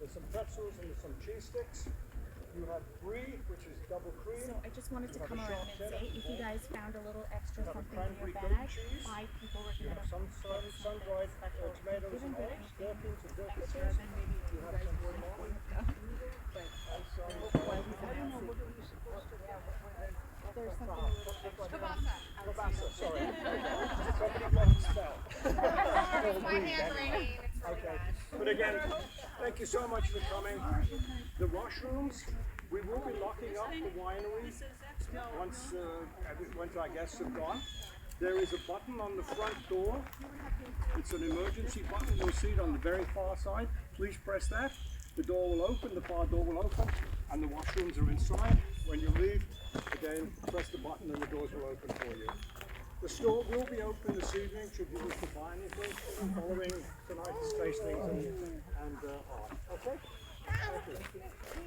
There's some pretzels and there's some cheese sticks. You have brie, which is double cream. So I just wanted to come around and say, if you guys found a little extra You have a something in your cranberry goat bag, cheese. 5 people were You going have to sun-dried tomatoes and olives, gherkins and gherkins. You have some salmon. There's something Kielbasa, sorry. Somebody got the spell. It's my handwriting. It's really Okay, bad. but again, thank you so much for coming. The washrooms, we will be locking up the winery once our guests have gone. There is a button on the front door. It's an emergency button. You'll see it on the very far side. Please press that. The door will open, the far door will open, and the washrooms are inside. When you leave, again, press the button and the doors will open for you. The store will be open this evening should you wish to buy anything following tonight's tastings and art. Okay? Thank you.